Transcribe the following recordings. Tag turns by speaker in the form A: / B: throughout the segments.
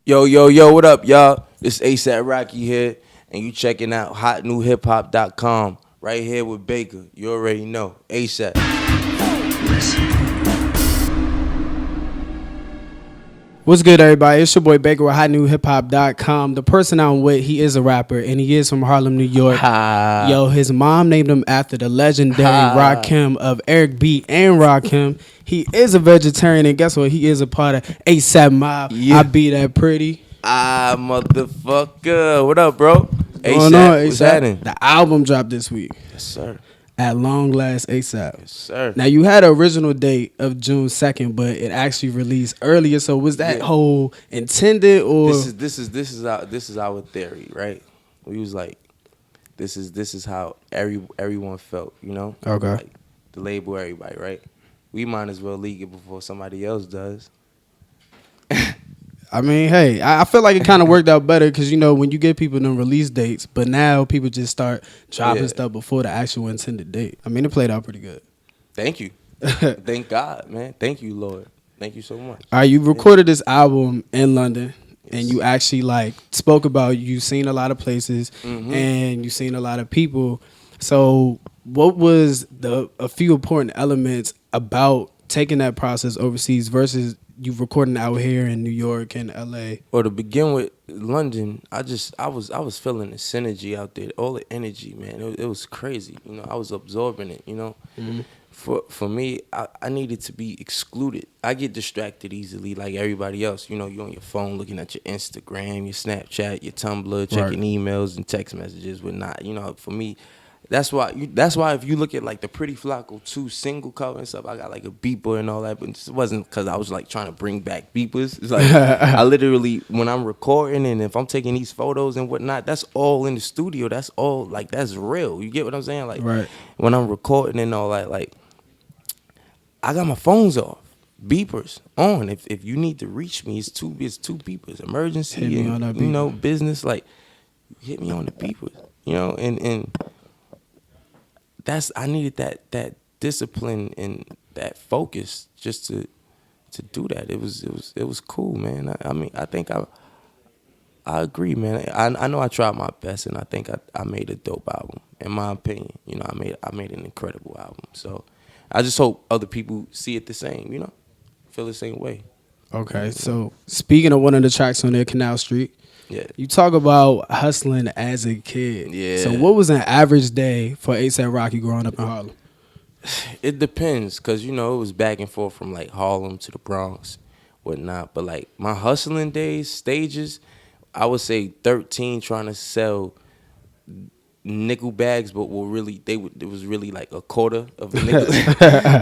A: Yo, yo, yo, what up, y'all? This ASAP Rocky here, and you checking out hotnewhiphop.com right here with Baker. You already know. ASAP.
B: What's good, everybody? It's your boy Baker with HotNewHipHop.com. The person I'm with, he is a rapper, and he is from Harlem, New York.
A: Ha.
B: Yo, his mom named him after the legendary
A: Ha.
B: Rakim of Eric B. and Rakim. He is a vegetarian, and guess what? He is a part of ASAP Mob.
A: Yeah.
B: I Be That Pretty.
A: Motherfucker. What up, bro?
B: Going on,
A: ASAP. What's
B: ASAP?
A: happening?
B: The album dropped this week.
A: Yes, sir.
B: At.Long.Last ASAP.
A: Yes, sir.
B: Now, you had an original date of June 2nd, but it actually released earlier. So was that whole intended, or
A: This is our theory, right? We was like, this is how everyone felt, you know?
B: Okay.
A: Like the label, everybody, right? We might as well leak it before somebody else does.
B: I mean, hey, I feel like it kind of worked out better because, you know, when you give people them release dates, but now people just start dropping stuff before the actual intended date. I mean, it played out pretty good.
A: Thank you. Thank God, man. Thank you, Lord. Thank you so much.
B: All right, you recorded this album in London, and you actually, like, spoke about you seen a lot of places, and you seen a lot of people. So what was a few important elements about taking that process overseas versus you recording out here in New York and L.A.?
A: Well, to begin with, London, I was feeling the synergy out there, all the energy, man. It was crazy. You know, I was absorbing it. You know, for me, I needed to be excluded. I get distracted easily, like everybody else. You know, you're on your phone looking at your Instagram, your Snapchat, your Tumblr, checking emails and text messages, whatnot. You know, for me. That's why if you look at like the Pretty Flocko 2 single cover and stuff, I got like a beeper and all that, but it wasn't because I was like trying to bring back beepers. It's like I literally, when I'm recording and if I'm taking these photos and whatnot, that's all in the studio. That's all like that's real. You get what I'm saying? Like when I'm recording and all that, like I got my phones off, beepers on. If you need to reach me, it's two beepers, emergency,
B: Hit me on that beeper.
A: You know, business. Like hit me on the beepers, you know, and. I needed that discipline and that focus just to do that. It was cool, man. I mean, I think I agree, man. I know I tried my best, and I think I made a dope album. In my opinion, you know, I made an incredible album. So I just hope other people see it the same, you know, feel the same way.
B: Okay, so speaking of one of the tracks on there, Canal Street, you talk about hustling as a kid.
A: Yeah.
B: So what was an average day for A$AP Rocky growing up in Harlem?
A: It depends, cause you know it was back and forth from like Harlem to the Bronx, whatnot. But like my hustling days, stages, I would say 13 trying to sell nickel bags, but it was really like a quarter of a nickel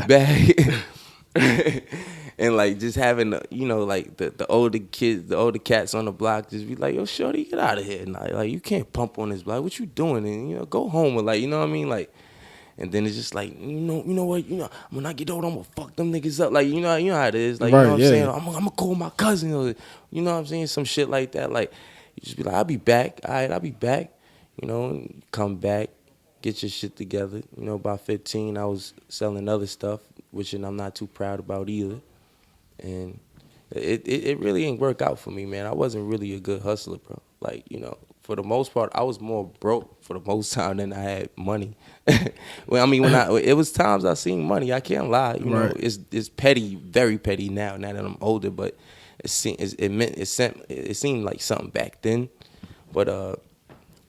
A: bag. And like just having you know, like the older kids, the older cats on the block just be like, yo, shorty, get out of here. And like you can't pump on this block. What you doing? And you know, go home. Or like, you know what I mean? Like, and then it's just like, you know what, when I get old, I'm gonna fuck them niggas up. Like, you know how it is. Like, you know what I'm saying? I'm gonna call my cousin. Or, you know what I'm saying? Some shit like that. Like, you just be like, I'll be back. All right, I'll be back. You know, come back, get your shit together. You know, by 15, I was selling other stuff, which I'm not too proud about either. And it really ain't work out for me, man. I wasn't really a good hustler, bro. Like, you know, for the most part, I was more broke for the most time than I had money. Well, I mean, it was times I seen money. I can't lie. You know, it's petty, very petty now that I'm older. But it seemed like something back then. But I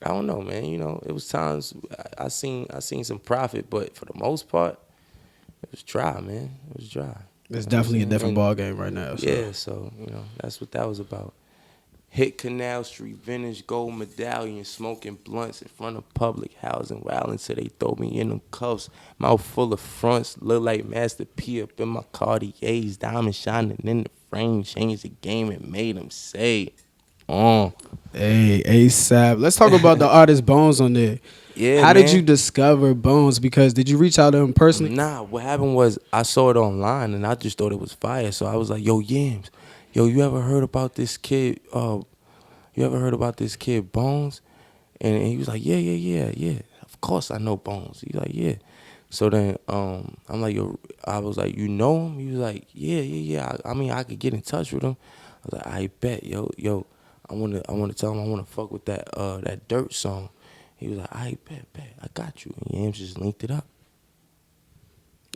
A: don't know, man. You know, it was times I seen some profit, but for the most part, it was dry, man. It was dry.
B: It's definitely a different ball game right now. So.
A: Yeah, so, you know, that's what that was about. Hit Canal Street, vintage gold medallion, smoking blunts in front of public housing, wild until they throw me in them cuffs. Mouth full of fronts, look like Master P up in my Cartiers, diamond shining in the frame, changed the game and made them say,
B: Hey, ASAP. Let's talk about the artist Bones on there.
A: Yeah,
B: How did you discover Bones? Because did you reach out to him personally?
A: Nah, what happened was I saw it online and I just thought it was fire. So I was like, yo, Yams, yo, you ever heard about this kid? Bones? And he was like, yeah. Of course I know Bones. He's like, yeah. So then I'm like, yo, I was like, you know him? He was like, yeah. I mean, I could get in touch with him. was like, I bet, yo, I wanna tell him I wanna fuck with that Dirt song. He was like, I bet, I got you. And Yams just linked it up.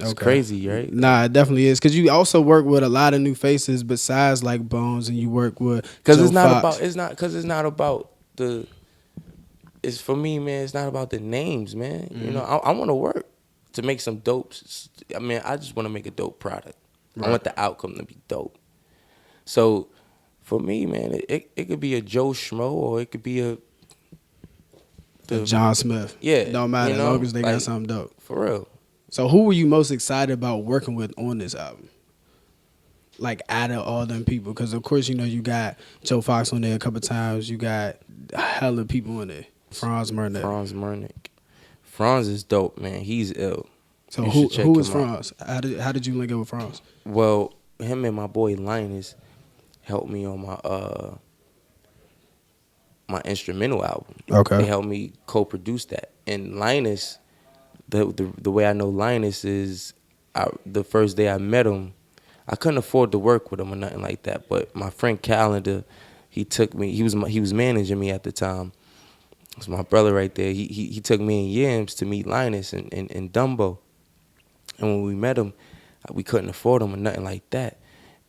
A: It's
B: Okay.
A: crazy, right? Like,
B: Nah, it definitely is. Because you also work with a lot of new faces besides like Bones, and you work with
A: cause
B: Joe Fox.
A: it's not about the. It's for me, man. It's not about the names, man. You know, I want to work to make some dope. I mean, I just want to make a dope product. I
B: Right.
A: want the outcome to be dope. So, for me, man, it could be a Joe Schmo or it could be a the
B: John Smith.
A: yeah,
B: It don't
A: you
B: matter as long
A: know,
B: as they got
A: like
B: something dope.
A: for real.
B: So who were you most excited about working with on this album? Like out of all them people, because of course you know you got Joe Fox on there a couple times. You got hella people on there. Franz Murnet.
A: Franz Mernick. Franz is dope, man. He's ill.
B: So
A: You should check
B: who is
A: him out.
B: Franz? How did you link up with Franz?
A: Well, him and my boy Linus helped me on my instrumental album. They
B: Okay.
A: helped me co-produce that. And Linus, the way I know Linus is, the first day I met him, I couldn't afford to work with him or nothing like that. But my friend Calendar, he took me. He was managing me at the time. It's my brother right there. He took me and Yams to meet Linus and Dumbo. And when we met him, we couldn't afford him or nothing like that.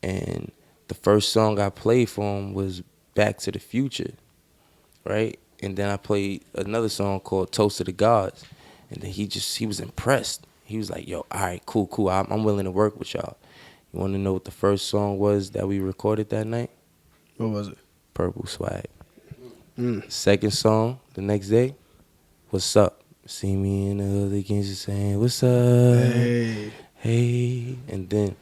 A: And the first song I played for him was Back to the Future, right? And then I played another song called Toast to the Gods. And then he was impressed. He was like, yo, all right, cool. I'm willing to work with y'all. You want to know what the first song was that we recorded that night?
B: What was it?
A: Purple Swag.
B: Mm.
A: Second song, the next day, What's Up? See me in the hood again, just saying, what's up?
B: Hey.
A: Hey. And then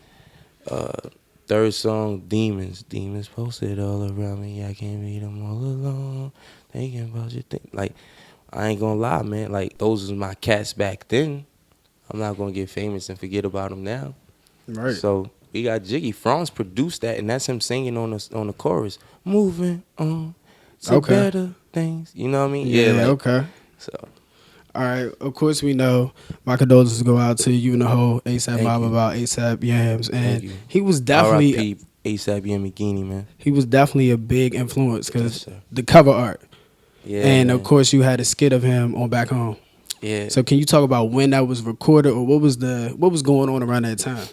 A: third song, Demons. Demons posted all around me. I can't beat them all alone. Thinking about your thing. Like, I ain't gonna lie, man. Like, those was my cats back then. I'm not gonna get famous and forget about them now.
B: Right.
A: So we got Jiggy. Franz produced that, and that's him singing on the chorus. Moving on to
B: Okay.
A: better things. You know what I mean?
B: Yeah.
A: Like,
B: Okay.
A: so
B: All right. Of course, we know my condolences go out to you and the whole ASAP
A: Thank
B: mob
A: you.
B: about ASAP Yams,
A: Thank
B: and
A: you.
B: he was definitely
A: R.I.P. ASAP Yamagini, man.
B: a big influence
A: Yes,
B: because
A: sir.
B: the cover art,
A: Yeah,
B: and
A: man.
B: of course you had a skit of him on Back Home.
A: Yeah.
B: So can you talk about when that was recorded, or what was going on around that time?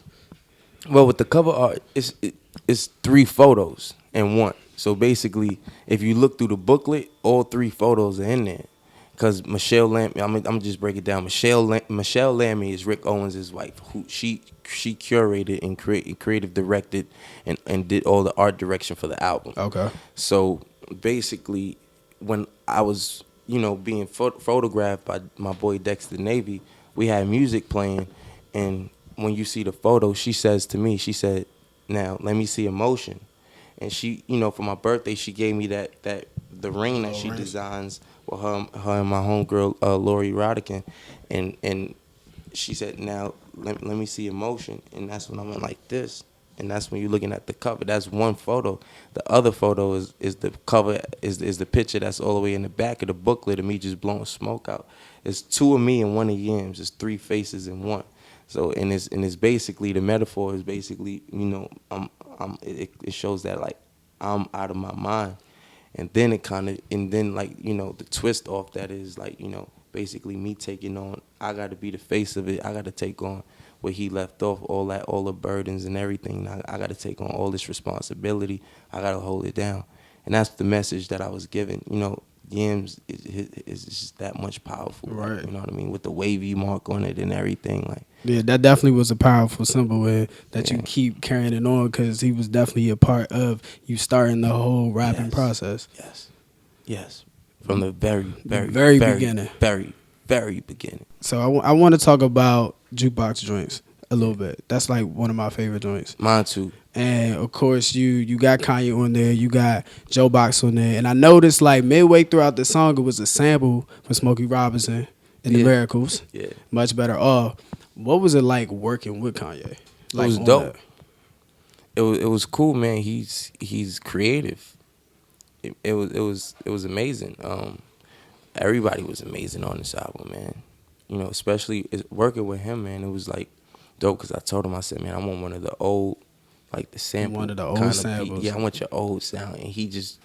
A: Well, with the cover art, it's 3 photos in one. So basically, if you look through the booklet, all 3 photos are in there. Because Michelle Lammy, I'm just break it down. Michelle Lammy is Rick Owens' wife. Who she curated and creative directed and did all the art direction for the album.
B: Okay.
A: So basically, when I was being photographed by my boy Dexter Navy, we had music playing, and when you see the photo, she says to me, she said, "Now let me see emotion." And she, for my birthday, she gave me that the ring that
B: Oh,
A: she
B: right.
A: designs with her and my homegirl Lori Rodican, and she said, "Now let me see emotion," and that's when I went like this, and that's when you're looking at the cover. That's one photo. The other photo is the cover is the picture that's all the way in the back of the booklet of me just blowing smoke out. It's 2 of me and 1 of Yams. It's 3 faces in one. So and it's basically the metaphor is basically it shows that like I'm out of my mind, and then the twist off that is like basically me taking on. I got to be the face of it. I got to take on where he left off, all the burdens and everything. I got to take on all this responsibility. I got to hold it down, and that's the message that I was given. Yams is just that much powerful.
B: Right.
A: Like, you know what I mean? With the wavy mark on it and everything. Like,
B: Yeah, that definitely was a powerful symbol that you
A: Yeah.
B: keep carrying it on because he was definitely a part of you starting the whole rapping
A: Yes.
B: process.
A: Yes. From the very, very,
B: Very
A: very,
B: beginning.
A: very, very beginning.
B: So I want to talk about jukebox joints a little bit. That's like one of my favorite joints.
A: Mine too.
B: And of course, you got Kanye on there, you got Joe Box on there, and I noticed like midway throughout the song, it was a sample from Smokey Robinson and the
A: Yeah.
B: Miracles.
A: Yeah.
B: Much better off. What was it like working with Kanye? Like,
A: It was
B: on
A: dope.
B: that?
A: It was cool, man. He's creative. It was amazing. Everybody was amazing on this album, man. Especially working with him, man. It was like dope because I told him, I said, man, I want one of the old like the
B: You
A: sample
B: wanted the old
A: kind of beat.
B: samples.
A: Yeah, I want your old sound, and he just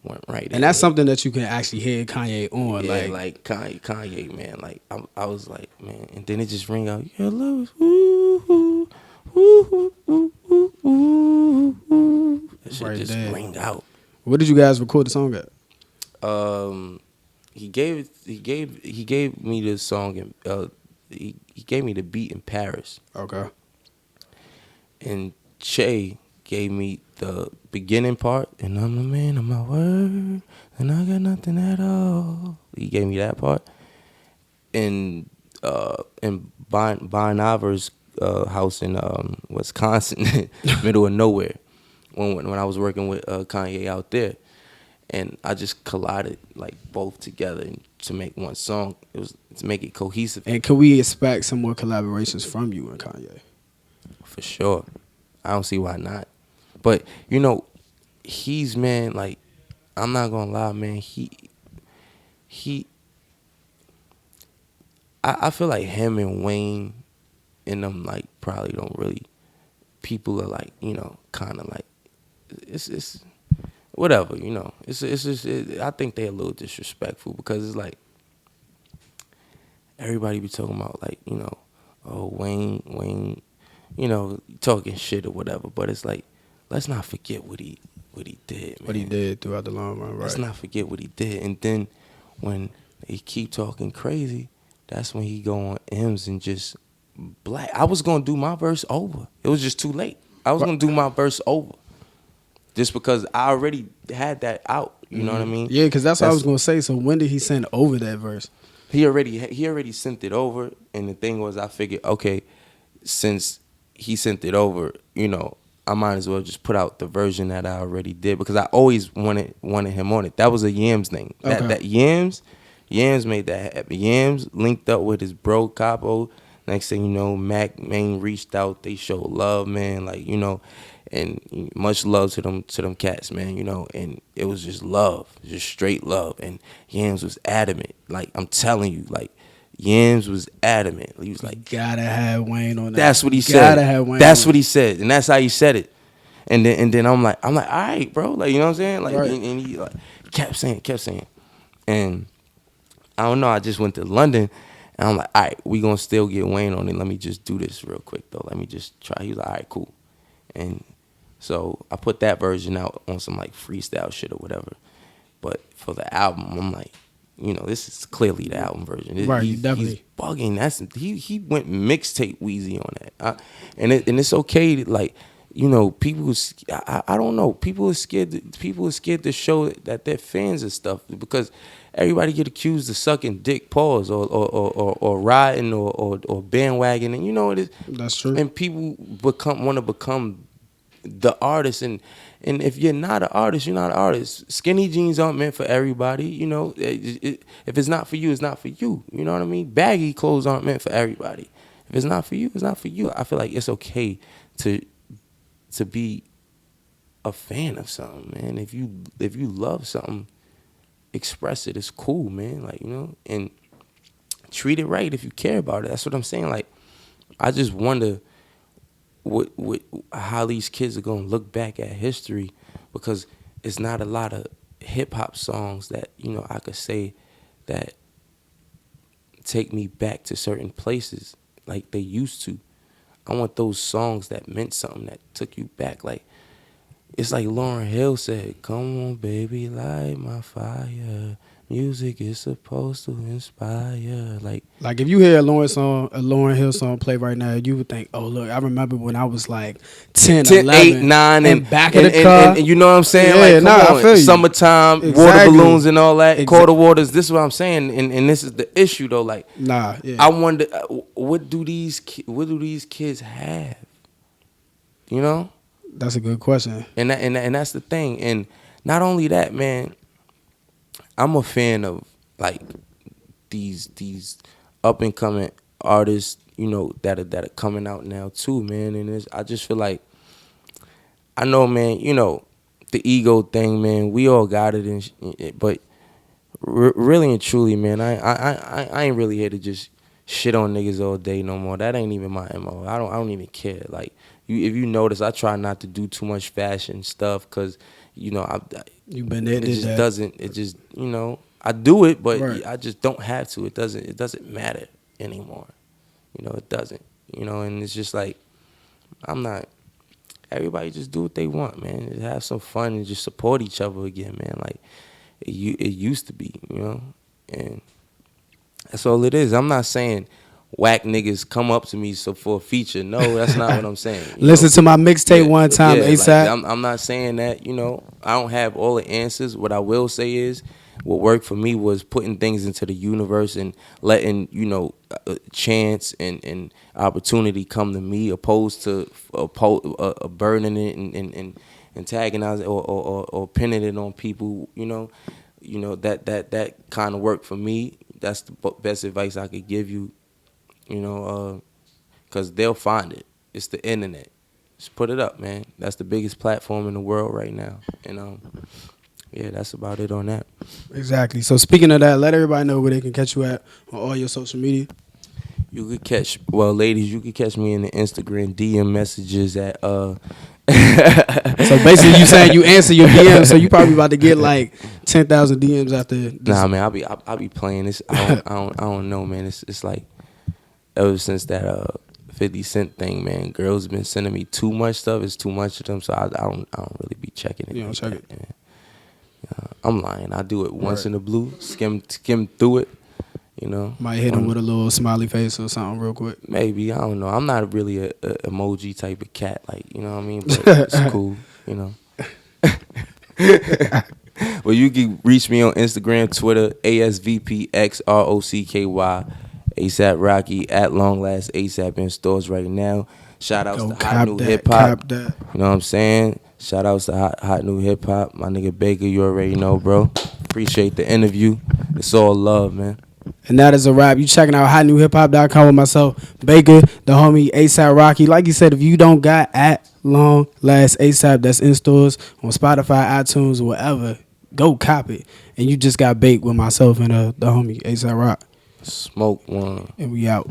A: went right in
B: And that's
A: there.
B: something that you can actually hear Kanye on.
A: Yeah,
B: Like,
A: like Kanye, man. Like I was like, man, and then it just ring out. Your love is ooh, ooh, ooh, ooh, ooh, ooh, ooh. That shit
B: right
A: just
B: there.
A: ring out.
B: Where did you guys record the song at?
A: Um, he gave me the song and he gave me the beat in Paris,
B: Okay.
A: and Che gave me the beginning part, and I'm the man of my word, and I got nothing at all. He gave me that part, and Barnaver's house in Wisconsin, middle of nowhere, when I was working with Kanye out there, and I just collided like both together to make one song. It was to make it cohesive.
B: And can we expect some more collaborations from you and Kanye?
A: For sure. I don't see why not. But he's, man, like, I'm not gonna lie, man. He I feel like him and Wayne and them, like, probably don't really, people are like, kind of like, it's whatever, it's just I think they're a little disrespectful, because it's like everybody be talking about, like, oh, Wayne, talking shit or whatever, but it's like, let's not forget what he did, man.
B: What he did throughout the long run,
A: Let's
B: right?
A: not forget what he did. And then when he keep talking crazy, that's when he go on M's and just black. I was gonna do my verse over. It was just too late. I was gonna do my verse over, just because I already had that out. You know what I mean?
B: Yeah, because that's what I was gonna say. So when did he send over that verse?
A: He already sent it over, and the thing was, I figured, okay, since he sent it over, I might as well just put out the version that I already did, because I always wanted him on it. That was a Yams thing.
B: Okay.
A: That Yams made that happen. Yams linked up with his bro Capo. Next thing you know, Mac Main reached out. They showed love, man. Like, and much love to them cats, man. And it was just love, just straight love. And Yams was adamant. Like, I'm telling you, like, Yams was adamant. He was like,
B: Gotta have Wayne on that.
A: that's what he
B: Gotta
A: said.
B: have Wayne.
A: That's
B: on
A: what he said, and that's how he said it. And then I'm like, all right, bro. Like, you know what I'm saying? Like,
B: Right.
A: and he like kept saying, and I don't know. I just went to London, and I'm like, all right, we gonna still get Wayne on it. Let me just do this real quick though. Let me just try. He was like, all right, cool. And so I put that version out on some like freestyle shit or whatever. But for the album, I'm like, this is clearly the album version.
B: Right,
A: He's
B: definitely.
A: bugging. He went mixtape Wheezy on that. And it's okay to, like, people. I don't know. People are scared. People are scared to show that they're fans of stuff, because everybody get accused of sucking dick paws or riding or bandwagon, and it is.
B: That's true.
A: And people want to become the artist, and if you're not an artist, you're not an artist. Skinny jeans aren't meant for everybody. If it's not for you, it's not for you. You know what I mean? Baggy clothes aren't meant for everybody. If it's not for you, it's not for you. I feel like it's okay to be a fan of something, man. If you love something, express it. It's cool, man. Like, and treat it right if you care about it. That's what I'm saying. Like, I just wonder what how these kids are gonna look back at history, because it's not a lot of hip hop songs that I could say that take me back to certain places like they used to. I want those songs that meant something, that took you back. Like, it's like Lauryn Hill said, "Come on, baby, light my fire. Music is supposed to inspire."
B: Like if you hear a Lauryn Hill song play right now, you would think, "Oh, look, I remember when I was like 10,
A: 10,
B: 11,
A: 8, 9,
B: and back of the car."
A: and you know what I'm saying?
B: Yeah,
A: Like, come
B: I
A: on,
B: feel you.
A: summertime, water
B: Exactly.
A: balloons and all that, quarter waters. This is what I'm saying, and this is the issue though. Like,
B: Nah, yeah.
A: I wonder, what do these kids have?
B: That's a good question.
A: And that's the thing. And not only that, man, I'm a fan of, like, these up and coming artists, that are coming out now too, man. And I just feel like, I know, man, the ego thing, man. We all got it, but really and truly, man, I ain't really here to just shit on niggas all day no more. That ain't even my MO. I don't even care. Like if you notice, I try not to do too much fashion stuff because
B: You been there,
A: it
B: did
A: just
B: that.
A: doesn't. It just I do it, but
B: Right.
A: I just don't have to. It doesn't matter anymore. It doesn't. And it's just like I'm not. Everybody just do what they want, man. Just have some fun and just support each other again, man. Like it used to be, and that's all it is. I'm not saying whack niggas come up to me for a feature. No, that's not what I'm saying.
B: Listen to my mixtape
A: Yeah,
B: one time,
A: yeah. Like
B: ASAP.
A: I'm not saying that. I don't have all the answers. What I will say is, what worked for me was putting things into the universe and letting chance and opportunity come to me, opposed to burning it and tagging out or pinning it on people. That kind of worked for me. That's the best advice I could give you. Because they'll find it. It's the internet. Just put it up, man. That's the biggest platform in the world right now. And yeah, that's about it on that.
B: Exactly. So speaking of that, let everybody know where they can catch you at on all your social media.
A: Ladies, you could catch me in the Instagram DM messages at
B: So basically, you saying you answer your DMs, so you probably about to get like 10,000 DMs after this.
A: Nah, man, I'll be playing this. I don't know, man. It's like ever since that 50 Cent thing, man. Girls been sending me too much stuff. It's too much of them, so I don't really be checking it.
B: You don't check it.
A: Man. I'm lying. I do it once
B: Right.
A: in the blue, skim through it.
B: Might hit him with a little smiley face or something real quick.
A: Maybe, I don't know. I'm not really a emoji type of cat, like, you know what I mean? But it's cool, Well, you can reach me on Instagram, Twitter, ASVPXROCKY, ASAP Rocky, At.Long.Last.A ASAP in stores right now. Shout outs
B: Go
A: to Hot
B: cop
A: New
B: that,
A: Hip Hop.
B: cop that.
A: You know what I'm saying? Shout outs to Hot New Hip Hop. My nigga Baker, you already know, bro. Appreciate the interview. It's all love, man.
B: And that is a wrap. You checking out hotnewhiphop.com with myself, Baker, the homie ASAP Rocky. Like you said, if you don't got At.Long.Last ASAP, that's in stores on Spotify, iTunes, whatever, go cop it. And you just got baked with myself and the homie ASAP Rock.
A: Smoke one.
B: And we out.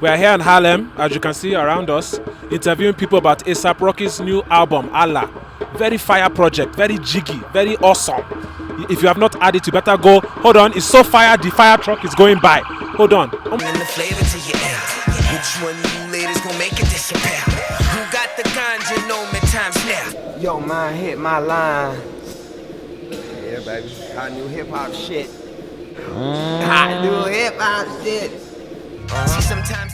C: We are here in Harlem, as you can see around us, interviewing people about ASAP Rocky's new album, A.L.L.A. Very fire project, very jiggy, very awesome. If you have not had it, you better go. Hold on, it's so fire, the fire truck is going by. Hold on.
D: Bring the flavor to your ear. Which one of you ladies gon' make it disappear? Who got the ganja, know me times now. Yo, man, hit my line. Yeah, baby. Hot new hip hop shit. Hot new hip hop shit. See, sometimes